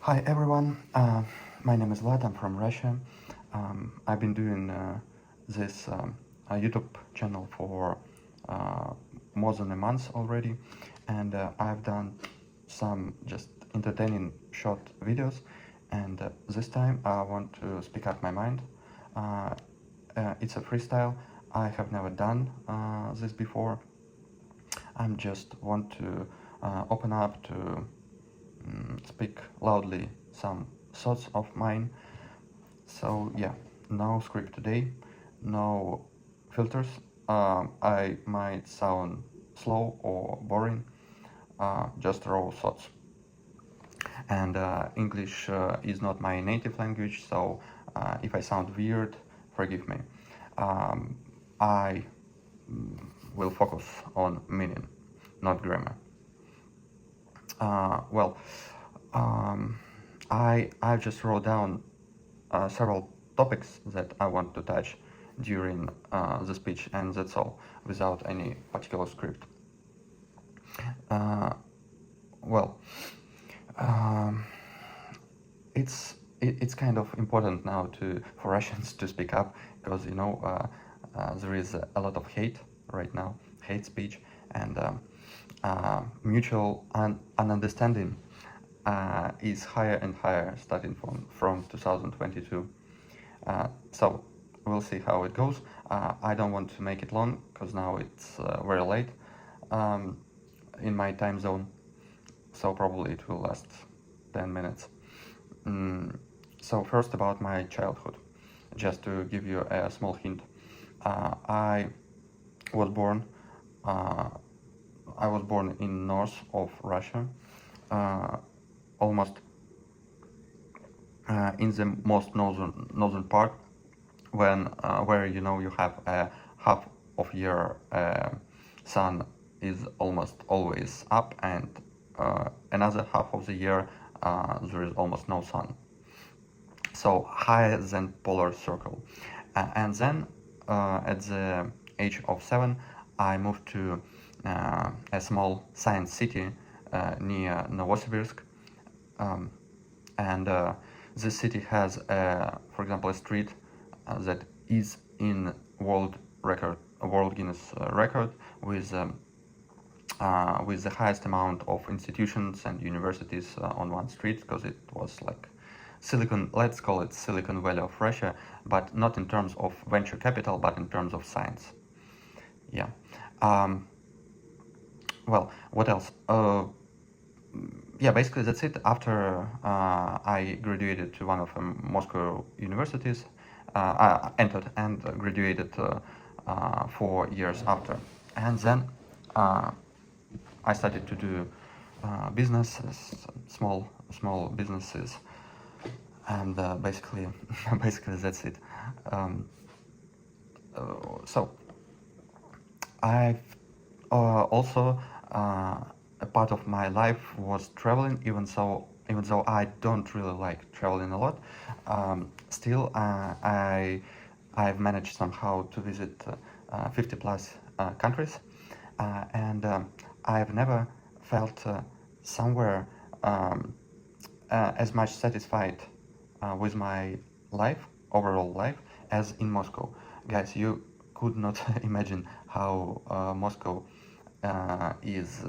Hi everyone, my name is Vlad, I'm from Russia. I've been doing this YouTube channel for uh, more than a month already, and I've done some just entertaining short videos, and this time I want to speak up my mind. Uh, it's a freestyle. I have never done this before. I just want to open up to speak loudly some thoughts of mine. So yeah, no script today, no filters. I might sound slow or boring, just raw thoughts. And English is not my native language, so if I sound weird, forgive me. I will focus on meaning, not grammar. Well, I just wrote down several topics that I want to touch during the speech, and that's all, without any particular script. Uh, well, um, it's kind of important now to for Russians to speak up because there is a lot of hate right now, hate speech, and mutual understanding is higher and higher starting from 2022. So we'll see how it goes. I don't want to make it long because now it's very late um, in my time zone, so probably it will last 10 minutes. So first about my childhood, just to give you a small hint. I was born uh, I was born in north of Russia, uh, almost in the most northern part, when where you have a half of year sun is almost always up, and another half of the year there is almost no sun, so higher than polar circle. And then at the age of 7 I moved to a small science city near Novosibirsk, um, and this city has, for example, a street that is in World Guinness record with the highest amount of institutions and universities on one street, because it was like let's call it Silicon Valley of Russia, but not in terms of venture capital, but in terms of science. Yeah. Um, well, what else? Yeah, basically that's it. After I graduated to one of Moscow universities, I entered and graduated 4 years after, and then I started to do businesses, small businesses, and basically basically that's it. Um, so I've also a part of my life was traveling, even though I don't really like traveling a lot. Still, I've managed somehow to visit 50 plus countries, and I've never felt somewhere as much satisfied with my life, overall life, as in Moscow. Guys, you could not imagine how Moscow is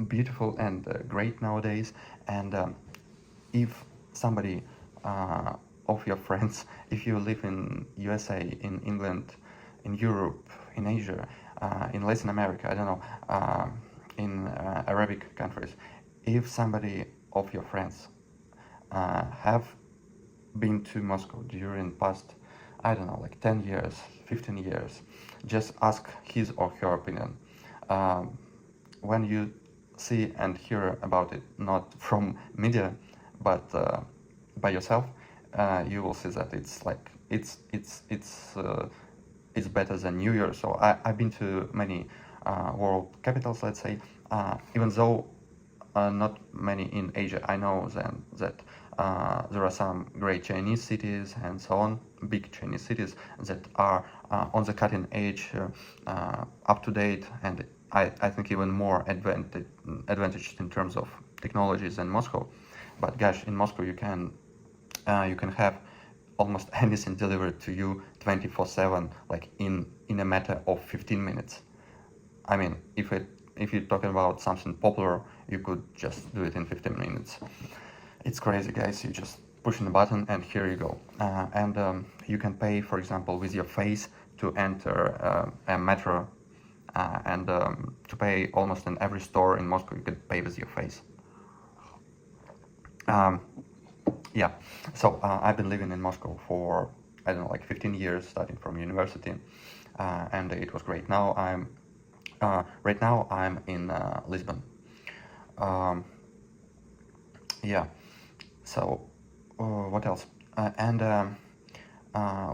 beautiful and great nowadays. And if somebody of your friends, if you live in USA, in England, in Europe, in Asia, in Latin America, I don't know, in Arabic countries, if somebody of your friends have been to Moscow during past, I don't know, like 10 years, 15 years, just ask his or her opinion. Um, when you see and hear about it, not from media, but by yourself, you will see that it's like it's better than New Year. So I've been to many world capitals, let's say, even though not many in Asia. I know then that there are some great Chinese cities and so on, big Chinese cities that are on the cutting edge, up to date, and I think even more advantaged in terms of technologies than Moscow. but gosh, in Moscow you can have almost anything delivered to you 24/7, like in a matter of 15 minutes. I mean, if you're talking about something popular, you could just do it in 15 minutes. It's crazy, guys. You just pushing the button and here you go. And you can pay, for example, with your face to enter a metro, and to pay almost in every store in Moscow, you can pay with your face. Um, yeah. So I've been living in Moscow for, I don't know, like 15 years, starting from university, and it was great. Right now I'm in Lisbon. Um, yeah. So what else? And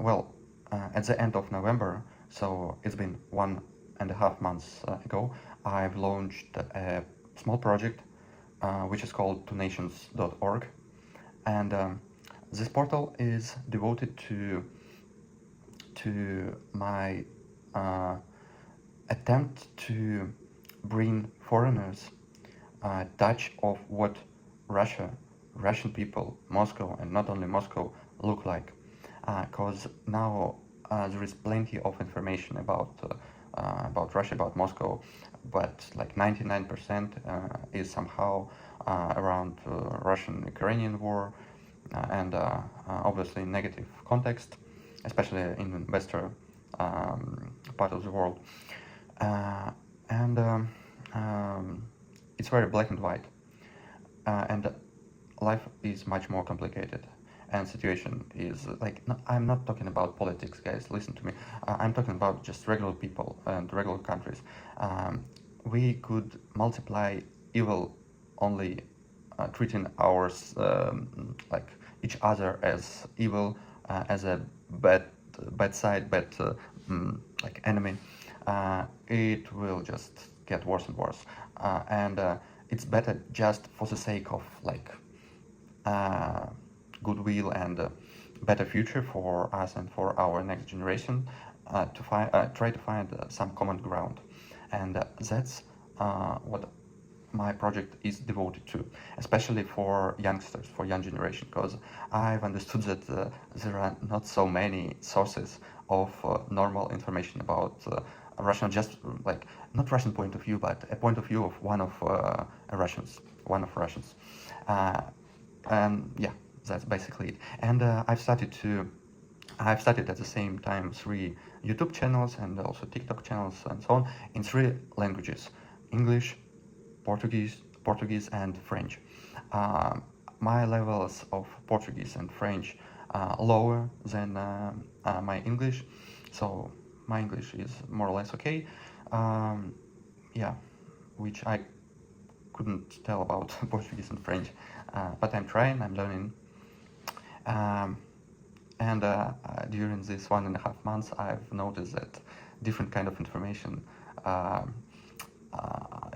well, at the end of November, so it's been 1.5 months ago, I've launched a small project which is called tonations.org, and this portal is devoted to my attempt to bring foreigners a touch of what Russia, Russian people, Moscow, and not only Moscow look like. Because now there is plenty of information about Russia, about Moscow, but like 99% is somehow around Russian-Ukrainian war, and obviously negative context, especially in Western part of the world. Uh, and It's very black and white, and life is much more complicated, and situation is like, no, I'm not talking about politics, guys, listen to me. I'm talking about just regular people and regular countries. We could multiply evil only treating ours, like each other as evil, as a bad side, bad like enemy. It will just get worse and worse, and it's better just for the sake of like uh, goodwill and better future for us and for our next generation, to try to find some common ground, and that's what my project is devoted to, especially for youngsters, for young generation, because I've understood that there are not so many sources of normal information about Russian, just like not Russian point of view, but a point of view of one of Russians. Uh, and yeah, that's basically it. And I've started at the same time 3 YouTube channels and also TikTok channels and so on in 3 languages: English, Portuguese and French. My levels of Portuguese and French lower than my English, so my English is more or less okay. Yeah, which I couldn't tell about Portuguese and French, but I'm trying, I'm learning. Um, and During this 1.5 months, I've noticed that different kind of information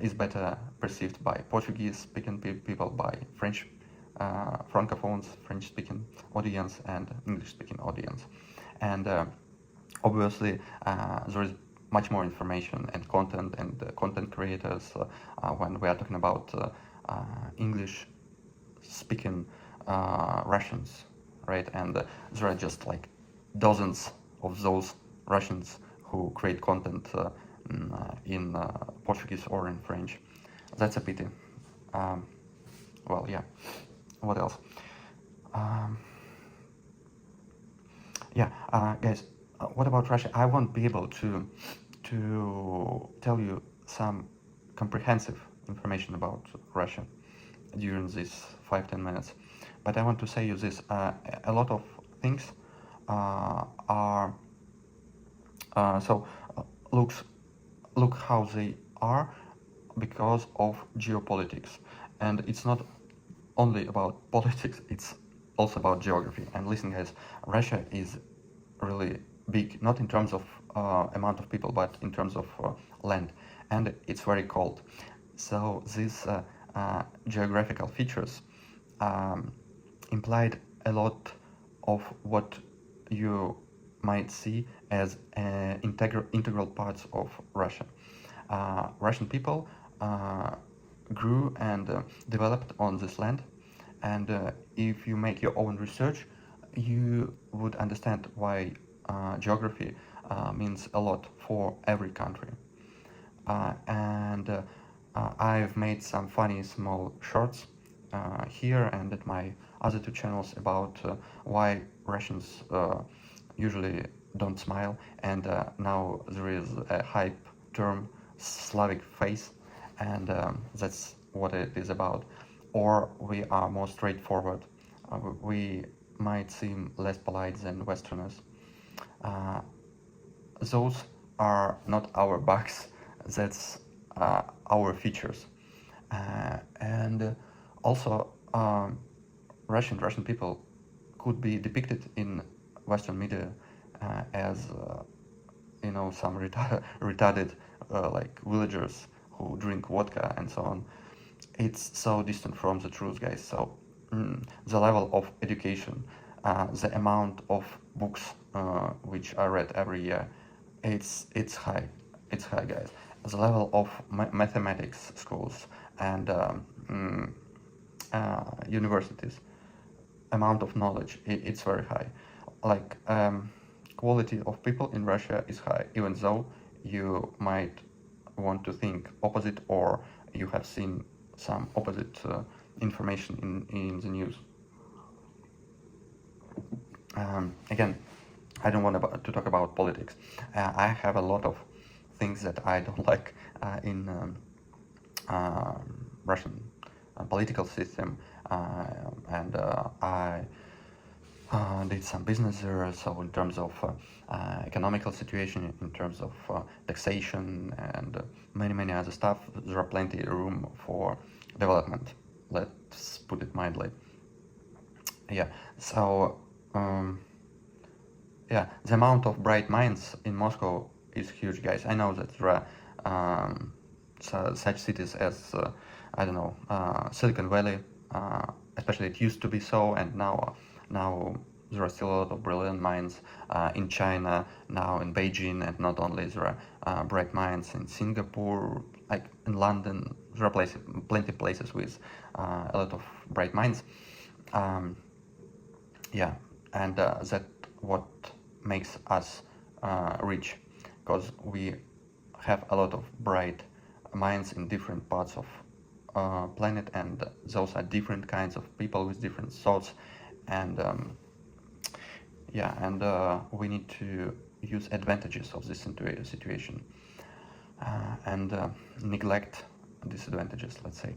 is better perceived by Portuguese-speaking people, by French francophones, French-speaking audience, and English-speaking audience. And obviously, there is much more information and content content creators when we are talking about English-speaking Russians, right? And there are just like dozens of those Russians who create content in Portuguese or in French. That's a pity. Um, well, yeah. What else? Um, yeah, guys. What about Russia? I won't be able to tell you some comprehensive information about Russia during these 5-10 minutes, but I want to say you this: a lot of things are so look how they are because of geopolitics, and it's not only about politics, it's also about geography. And listen, guys, Russia is really big, not in terms of amount of people, but in terms of land, and it's very cold. So these geographical features um, implied a lot of what you might see as integral parts of Russia. Russian people grew and developed on this land, And if you make your own research, you would understand why geography means a lot for every country. And I've made some funny small shorts here and at my other two channels about why Russians usually don't smile, and now there is a hype term, Slavic face, and that's what it is about. Or we are more straightforward. We might seem less polite than Westerners. Uh, those are not our bugs, that's our features. And also, Russian people could be depicted in Western media as some retarded like villagers who drink vodka and so on. It's so distant from the truth, guys. So the level of education, the amount of books which are read every year, it's high. It's high, guys. The level of mathematics schools and universities, amount of knowledge, it's very high. Like quality of people in Russia is high, even though you might want to think opposite, or you have seen some opposite information in the news. Again, I don't want to talk about politics. I have a lot of things that I don't like in Russian political system, and I did some business there. So in terms of economical situation, in terms of taxation and many other stuff, there are plenty of room for development. Let's put it mildly. Yeah. So yeah, the amount of bright minds in Moscow is huge, guys. I know that there are such cities as I don't know, Silicon Valley. Especially it used to be so, and now there are still a lot of brilliant minds in China, now in Beijing, and not only there are bright minds in Singapore, like in London. There are plenty of places with a lot of bright minds. Yeah, and that what makes us rich, because we have a lot of bright minds in different parts of planet, and those are different kinds of people with different thoughts, and yeah, and we need to use advantages of this situation and neglect disadvantages, let's say.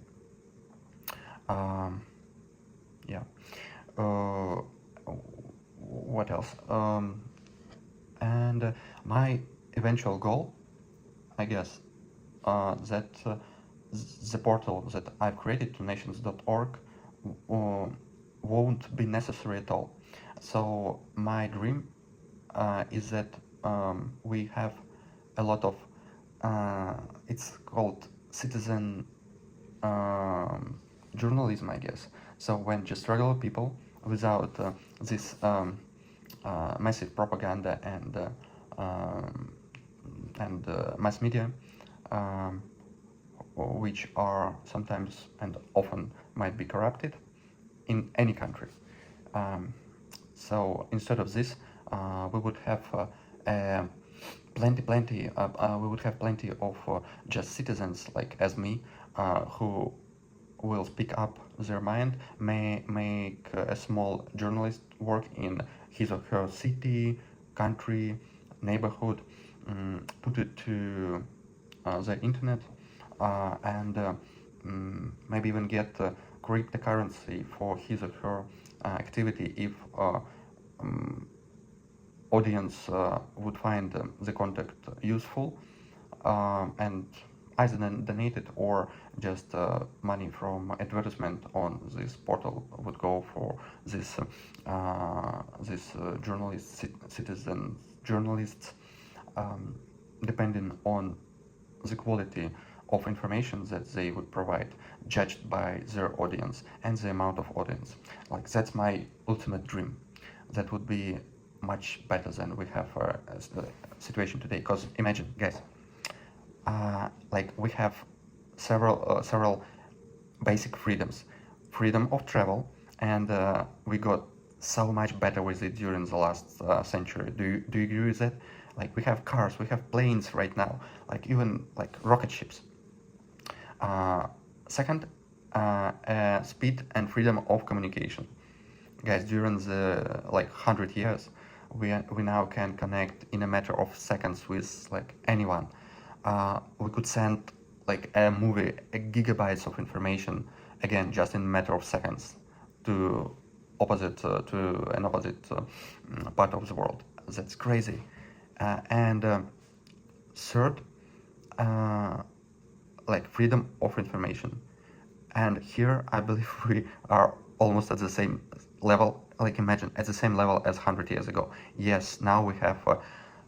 Yeah. What else? And my eventual goal, I guess, that the portal that I've created, to nations.org, won't be necessary at all. So my dream is that we have a lot of, it's called citizen journalism, I guess. So when just regular people, without this massive propaganda and mass media, which are sometimes and often might be corrupted in any country. So instead of this, we would have we would have plenty of just citizens like as me, who will speak up their mind, may make a small journalist work in his or her city, country, neighborhood, put it to the internet, and maybe even get cryptocurrency for his or her activity if audience would find the contact useful, and either donate it or just money from advertisement on this portal would go for this citizen journalists, depending on the quality of information that they would provide, judged by their audience and the amount of audience. Like, that's my ultimate dream. That would be much better than we have a situation today. Because imagine, guys, like we have several basic freedoms: freedom of travel, and we got so much better with it during the last century. Do you agree with that? Like we have cars, we have planes right now, like even like rocket ships. Uh, Second, speed and freedom of communication. Guys, during the like 100 years, we now can connect in a matter of seconds with like anyone. We could send like a movie, a gigabytes of information, again just in a matter of seconds, to to an opposite part of the world. That's crazy. And third, uh, like freedom of information. And here I believe we are almost at the same level, like imagine at the same level as 100 years ago. Yes, now we have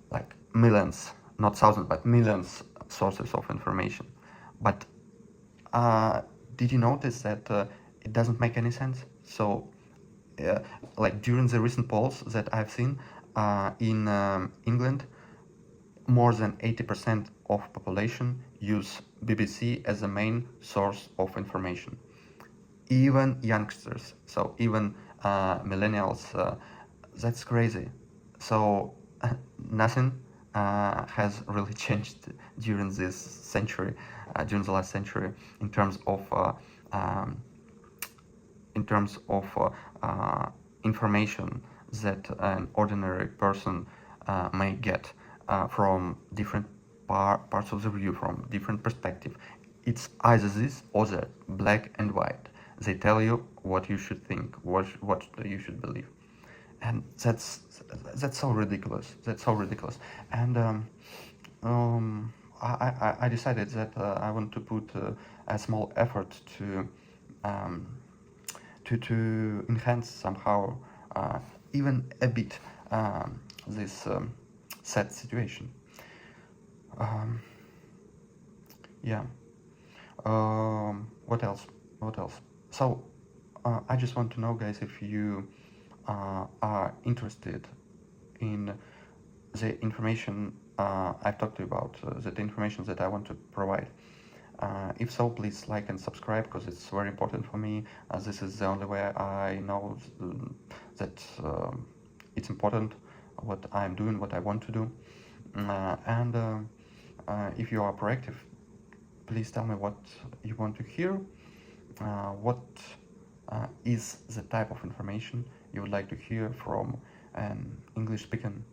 like millions, not thousands, but millions sources of information. But uh, did you notice that it doesn't make any sense? So uh, like during the recent polls that I've seen in England, more than 80% of population use BBC as the main source of information. Even youngsters, so even millennials, that's crazy. So nothing has really changed during this century, during the last century, in terms of um, in terms of information that an ordinary person may get from different parts of the view, from different perspective. It's either this or that, black and white. They tell you what you should think, what you should believe, and that's so ridiculous. That's so ridiculous. And I decided that I want to put a small effort um, to enhance somehow, even a bit, this sad situation. Um, yeah. What else? What else? So, I just want to know, guys, if you are interested in the information I've talked about, the information that I want to provide. If so, please like and subscribe because it's very important for me. This is the only way I know that it's important what I'm doing, what I want to do. And if you are proactive, please tell me what you want to hear, what is the type of information you would like to hear from an English-speaking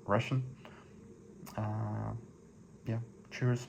Russian. Yeah, cheers.